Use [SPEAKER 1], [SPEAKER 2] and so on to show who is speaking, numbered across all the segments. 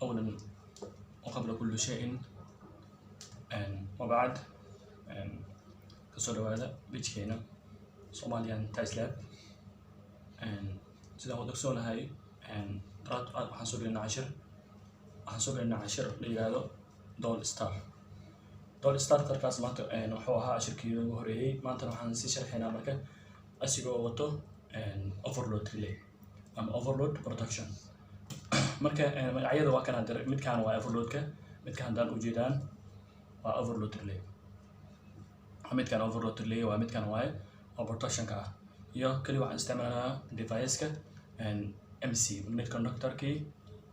[SPEAKER 1] أولا وقبل كل شيء وبعد كسر هذا بيتكينا Somalian Taislab sida wada ogsoonahay waxaan soo gelinaa cashir la yiraahdo Doll Star tarkaas maanta wuxuu ahaa cashirkii ugu horeeyay maanta waxaan si sharxaynaa marka asigoo wato overload relay ama overload protection marka magacyada waa kana midkaan waa overloadka midkaan hadaan u jeedaan waa overload relay midkaan overload relay waa midkaan waaye oo protection ka ah iyo kali waxaan isticmaalnaa device-ka MC magnetic conductor-kii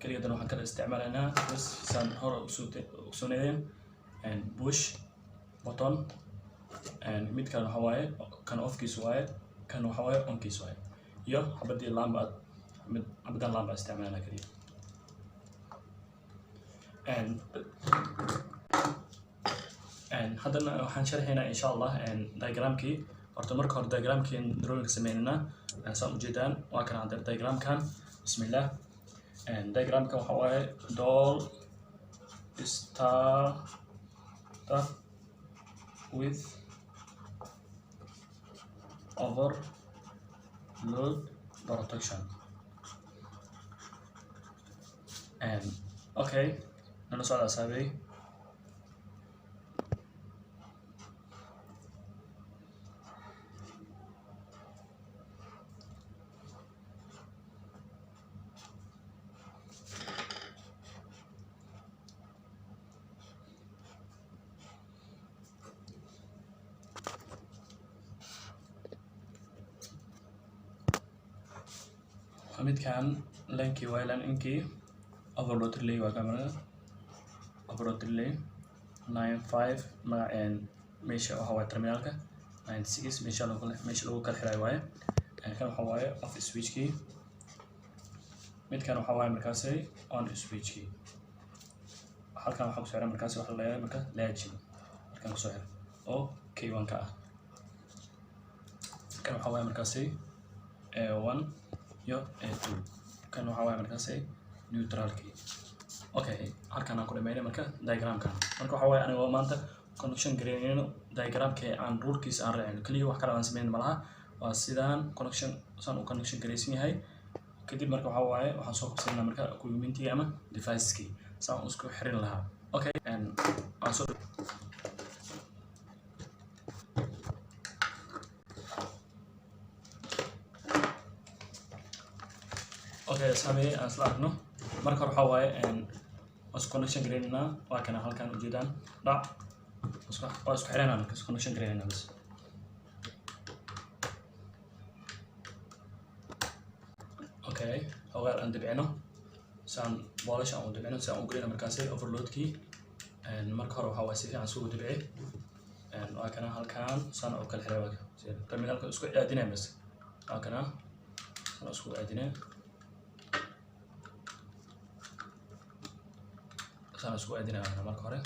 [SPEAKER 1] kaliya waxaan kala isticmaalnaa bus san hore usoo push button midkaan waxa waaye kan off kiis waaye kan waxa waaye on kiis waaye iyo xabadii xabadan lamba isticmaalnaa kaliya haddana waxaan sharxaynaa insha Allah diagramkii horta marka hore diagramkii drawing sameynaa saan u jeedaan waa kan hadda diagramkan bismillah diagramkan waxa waaye Doll Star with overload protection okay nala socda saabay midkaan lankii waa inkii overload relay waa kamarada overload relay 95 magaceen meesha waxa waaye terminalka 96 meesha lagu kala xiray waaye kan waxa waaye off switchkii midkaan waxa waaye markaasay on switchkii halkan waxa ku saaran markaas waxa la leeyahay marka legend halkan ku soo xir oo K1 ka ah kan waxa waaye markaasay A1 yo A2 kan waxa waaye markaasay neutralkii okay halkan aan ku dhameeyay marka diagramkan marka waxa waaye aniga maanta connection gareynayno diagramkii aan rulkiisa aan raacino kaliya wax kale aan sameyn malaha waa sidaan connection gareysan yahay kadib marka waxa waaye waxaan soo qabsanaa marka equipment-kii ama device-kii saan isku xirin lahaa okay aan soo okay saamay aan isla aragno marka hore waxa waaye connection gareynayna waa kana halkan u jeedaan dhac isku xiranaa marka connection gareynayna bas okay awal aan dibcino saan boolish aan u dibcino saan u gareynaa markaasay overloadkii marka hore waxa waaye si fiican soo dibcay waa kana halkan saan u kala xiray waa terminalka isku aadinay bas waa kana saan isku aadinay saan isku aadinay marka hore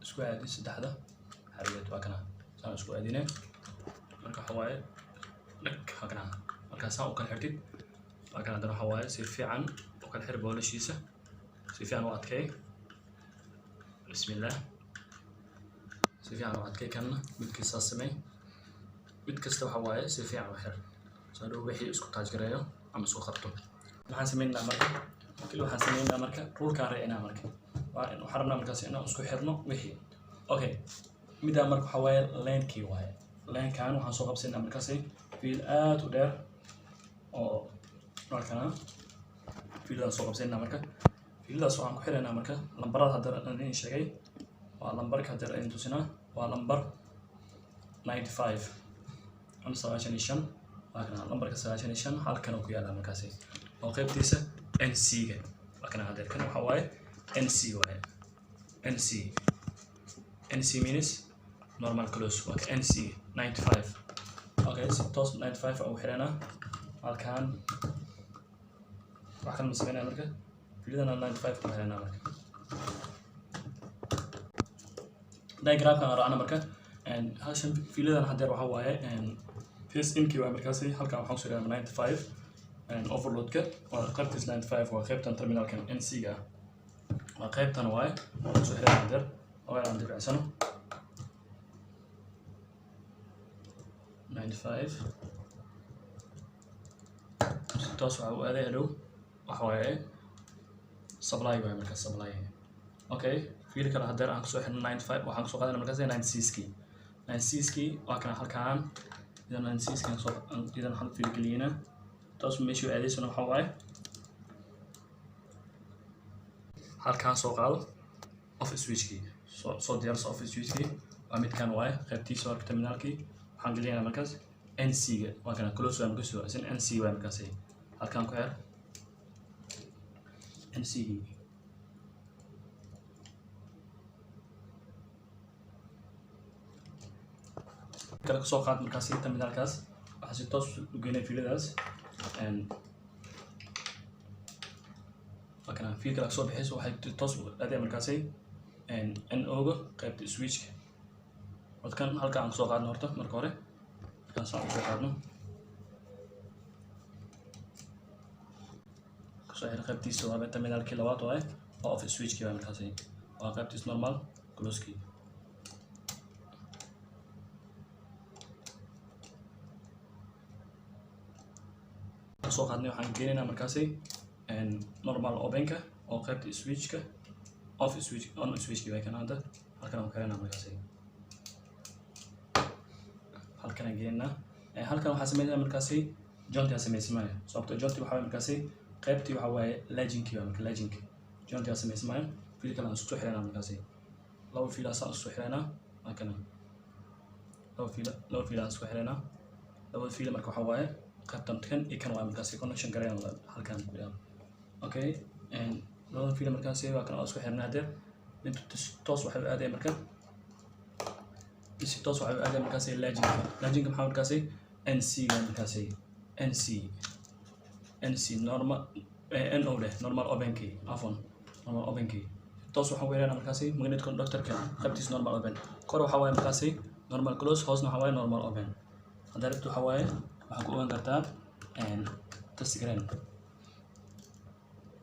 [SPEAKER 1] isku aadi saddexda xariyeed waa kana saan isku aadinay marka waxa waaye dhag hakana marka saan u kala xirtid waa kana dana waxa waaye si fiican u kala xir boolashiisa si fiican u adkay bismillah si fiican u adkay kan midkiisa samay mid kasta waxa waaye si fiican u xir soo dhow wixii isku taaj gareeyo ama isku qabto waxaan sameynaa marka rulka reeyna marka waxaan rabnaa markaas inaan isku xirno wixii okay midaan marka waxa waaye lane-kii waaye lane-kaan waxaan soo qabsanaa markaasay fiil aad u dheer oo markana fiilada soo qabsanaa marka fiiladaas waxaan ku xiraynaa marka lambarada hadda aan idin sheegay waa lambarka hadda aan tusinaa waa lambar 95 ama 95 waa kana lambarka 95 halkan ku yaala markaasay oo qaybtiisa NC-ga waa kana hadda kan waxa waaye NC waaye NC means normal close waa NC 95 okay so toos 95 oo xirana halkan waxaan sameynaa marka fiilada 95 ku xirana marka diagramkan raacna marka hashan fiiladan hadda waxa waaye first in-kii waa markaasay halkan waxaan soo raacnaa 95 overload-ka waa qaybtiisa 95 waa qaybtan terminalkan NC-ga وقيبتنا واي سهل عندر أو عندي بعسنه 95 توسع هذا له وحوالي سبلاي واي مركز سبلاي اوكي في كلا هدر aan soo xirno 95 waxaan soo qaadanaa markaas 96 waa kana halkaan idan 96 kan soo idan hal fiil galiyna taas meeshu aadaysan waxa waaye halkaan soo qaado office switchkii soo diyaarso office switchkii waa mid kan waaye qaybtiisa waa terminalkii waxaan galiyna markaas NC ga waa kana close waa markaas soo asin NC waa markaas halkaan ku xir NC kala soo qaad markaas terminalkaas waxa si toos u geynay fiiladaas وكان في كلا صوب بحيث واحد تصل أداء مركزي إن أوجو قيبت سويتش وكان هالك عن صوب عادنا هرتا مركوري كان صعب صوب عادنا صحيح قيبت سوا بيتا من الكيلوات وهاي أو في سويتش كي مركزي وقيبت نورمال كلوسكي صوب عادنا وحن جينا مركزي normal openka oo qaybta switchka off switch on switchki way kan hada halkan aan keenaa markaas halkan aan geeyna halkan waxa sameeynaa markaas jointi sameeysmaa sababtoo jointi waxa markaas qaybtii waxa waaye laginki waa marka laginki jointi sameeysmaa fiil kala isku xirana markaas laba fiil isku xirana halkan laba fiil isku xirana laba fiil marka waxa waaye qaybtan kan iyo kan waa markaas connection gareeyna halkan ku yaal okay لو في المكان سيء وكان أسوأ حرنا ده أنت تصوح هذا المكان بس تصوح هذا المكان سيء لاجين كم حاول كاسي NC المكان سيء NC normal NO له normal open key عفوا normal open key تصوح حوالي أنا المكان سيء ممكن تكون دكتور كان خبتيس normal open كرو حوالي المكان سيء normal close حوزنا حوالي normal open هذا ربطه حوالي وحكوا أنكرتان تستقرين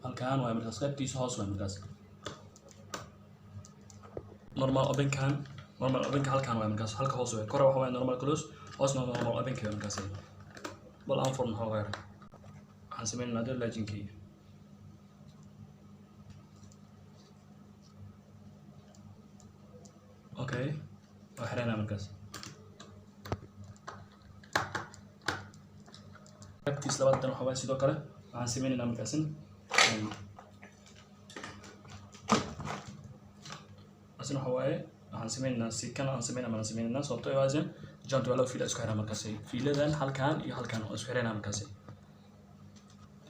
[SPEAKER 1] halkaan waa markaas qaybtiisa hoos waa markaas normal open kan halkaan waa markaas halka hoos waa kor waxa waa normal close hoosna normal open kan markaas bal aan furno hawar waxaan sameeynaa dad lajinkii okay waa xirana markaas qaybtiisa labaad waxa waa sidoo kale waxaan sameeynaa markaas أصلا هواي عن سمينا سكان عن سمينا من سمينا صوتي وازن جانت ولا في الأسكارة مركزي في لذن هل كان أسكارنا مركزي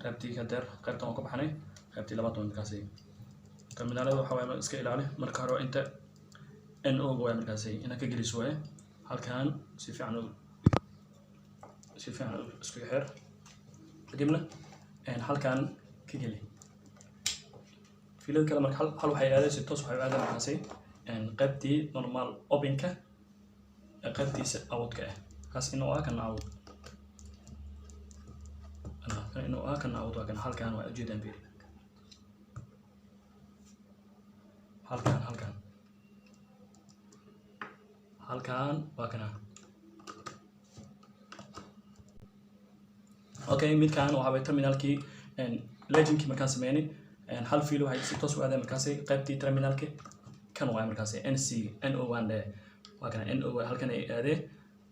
[SPEAKER 1] قبتي كدر قبت موقف حني قبتي لبطن مركزي كمل على هواي إسكيل عليه مركارو أنت إن أو جوا مركزي إنك جلس وين هل كان سيف عنو إسكير قديمنا إن هل كان كجلي في لذ كلام هل وحي هذا ستوس وحي هذا مركزي إن قبتي نورمال أوبنك قبتي أوت كه هس إنه كان أوت أنا إنه كان أوت وكان هل كان وأجد أمبير هل كان وكان أوكي ميد كان وحبي ترمينال كي إن ليجن كي مكان سمعني إن هل فيلو هاي ستوس وهذا مركزي قبتي ترمينال كي كانوا عامل كاسي NC NO1 ده وكان NO هل كان هذا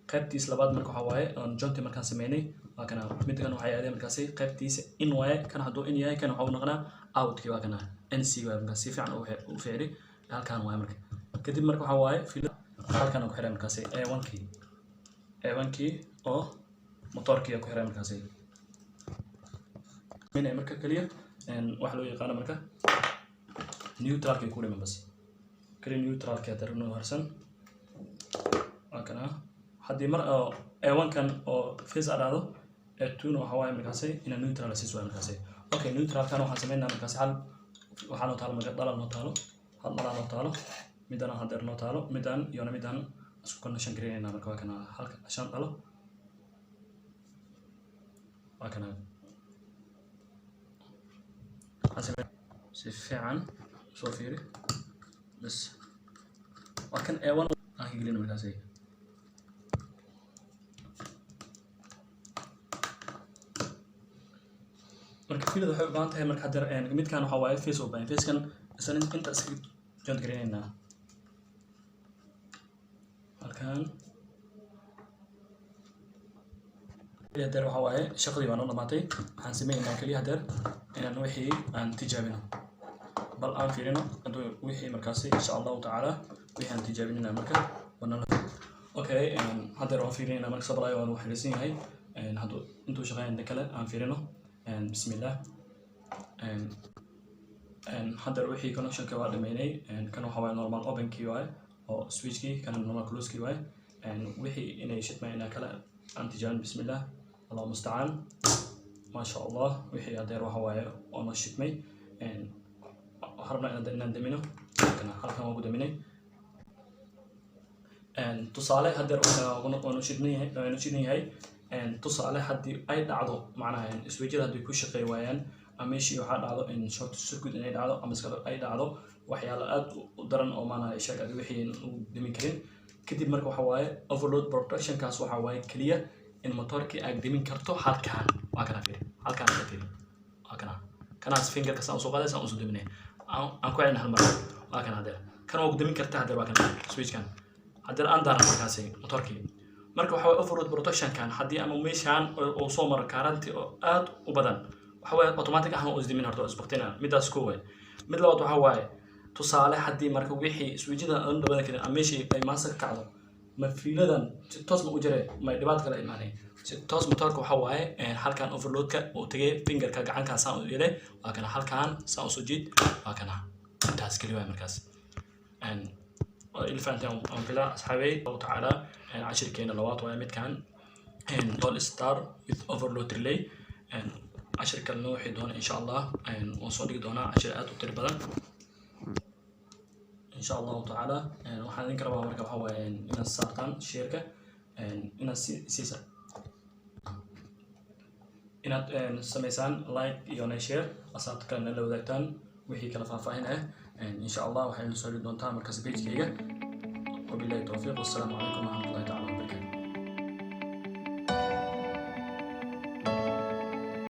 [SPEAKER 1] قبتيس لبعض مركو حواي أن جنتي مركان سمعني وكان ميد كانوا حيا هذا مركزي قبتيس إنو كان هدو إني كانوا حاول نغنا أوت كي وكان NC ومركزي فعلا وفعلي هل كانوا عامل كده مركو حواي في هل كانوا كحرام مركزي A1 كي أو موتور كي كحرام مركزي من أمريكا كليا إن واحد لو يقال أمريكا نيوترال كي كوري من بس كري نيوترال كاتر إنه هرسن وكنا حد مر A1 كان أو فيز على A2 وحواي مركزي إن نيوترال أسيس مركزي أوكي نيوترال كانوا حسمينا مركزي حل وحنا طالع مركز طالع نطالو هل طالع نطالو ميدان هدر نطالو ميدان يونا ميدان أسكو كنا شنكرين مركوا كنا حل عشان طالو وكنا حسمي سفعان soo fiiri bas waa kan A1 aan gelin markaasay marka fiilada waxay u baahan tahay marka hadda midkan waxa waaye face open face kan isna inta iska joint gareynayna halkan hadda waxa waaye shaqadii baan u dhamaatay waxaan sameeynaa kaliya hadda inaan wixii aan tijaabino bal aan fiirino haduu wixii markaas insha Allah ta'ala wixii aan tijaabinayna marka wana okay hadda waan fiirinayna marka sabraayo waan waxaysan yahay haduu intuu shaqeynayna kale aan fiirino bismillah hadda wixii connection ka waa dhameynay kan waxa waaye normal open key waaye oo switch key kan normal close key waaye wixii inay shidmayna kale aan tijaabin bismillah الله المستعان ما شاء الله وحي هذا روح هواي وما شتمي وحربنا إن ندمنه كنا حركة موجودة مني تصالح هذا ونشدني هاي تصالح هذا أي دعوة معناها سويجر هذا يكون شقي ويان أمشي وحد دعوة إن شرط السكوت إن أي دعوة أمسك أي دعوة وحيالات ودرن أو معناها إيش هذا وحي دمين كرين كتير مركو هواي overload protection كاس وهواي كلية in motorki ay dimin karto halkan waa kana fiiri halkan ka fiiri waa kana finger ka soo qaadaysa oo soo diminay aan ku celin hal mar waa kana hadda kan oo dimin karta hadda waa kana switch kan hadda aan daaran markaasay motorki marka waxa way overload protection kan hadii ama meeshan oo soo mar karanti oo aad u badan waxa way automatic ah oo isdimin horto isbaqtina midaas ku way mid labaad waxa way tusaale hadii marka wixii switchada aan badan kale ama meeshii ay maasar kacdo ما فيلادن توس ما أجره ما يدبات كلا إيماني توس متارك وحواي حالكان overload كا وتجي finger كا عن كان ساوند يله وكان حالكان ساوند سجيد وكان تاس كليوه مركز اللي فهمت أم كلا أصحابي الله تعالى عشر كين اللوات ويمت كان دول ستار with overload relay عشر كلا نوع دون إن شاء الله ونصدق دونا عشر آت وتربلا إن شاء الله تعالى waxaan idin rabaa marka waxa weeye inaad saartaan sheerka inaad siisa inaad sameysaan like iyo share asaabta kale la wadaagtaan wixii kala faahfaahin ah insha Allah waxaynu soo doontaa markaas page-kayga wabillahi tawfiiq wassalamu alaykum